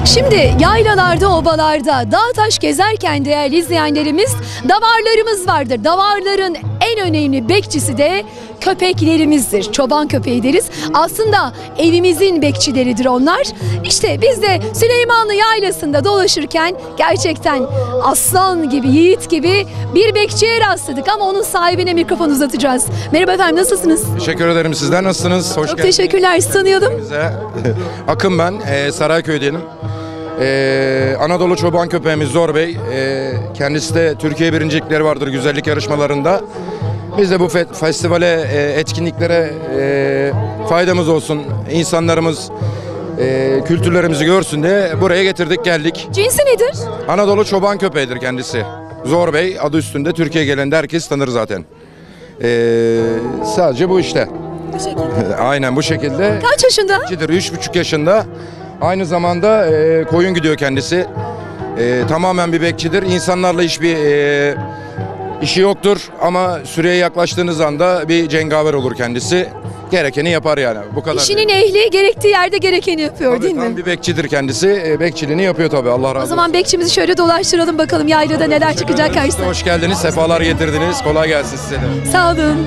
Şimdi yaylalarda, obalarda, dağ taş gezerken değerli izleyenlerimiz davarlarımız vardır. Davarların en önemli bekçisi de köpeklerimizdir. Çoban köpeği deriz. Aslında evimizin bekçileridir onlar. İşte biz de Süleymanlı Yaylası'nda dolaşırken gerçekten aslan gibi, yiğit gibi bir bekçiye rastladık ama onun sahibine mikrofon uzatacağız. Merhaba efendim, nasılsınız? Teşekkür ederim. Sizler nasılsınız? Hoş Çok geldiniz. teşekkürler. Sizi tanıyalım. Akın ben. Sarayköy'denim. Anadolu çoban köpeğimiz Zor Bey. Kendisi de Türkiye birincilikleri vardır güzellik yarışmalarında. Biz de bu festivale, etkinliklere faydamız olsun, insanlarımız kültürlerimizi görsün diye buraya getirdik, geldik. Cinsi nedir? Anadolu çoban köpeğidir kendisi. Zor Bey adı üstünde, Türkiye gelende herkes tanır zaten. Sadece bu işte. Aynen bu şekilde. Kaç yaşında? 3,5 yaşında. Aynı zamanda koyun gidiyor kendisi. Tamamen bir bekçidir. İnsanlarla hiçbir işi yoktur ama süreye yaklaştığınız anda bir cengaver olur kendisi. Gerekeni yapar yani. Bu kadar. İşinin ehli gerektiği yerde gerekeni yapıyor, Tabii, değil tam mi? bir bekçidir kendisi. Bekçiliğini yapıyor tabii. Allah razı O olsun. zaman bekçimizi şöyle dolaştıralım bakalım yaylada neler çıkacak karşısına. Hoş geldiniz. Sefalar getirdiniz. Kolay gelsin size de. Sağ olun.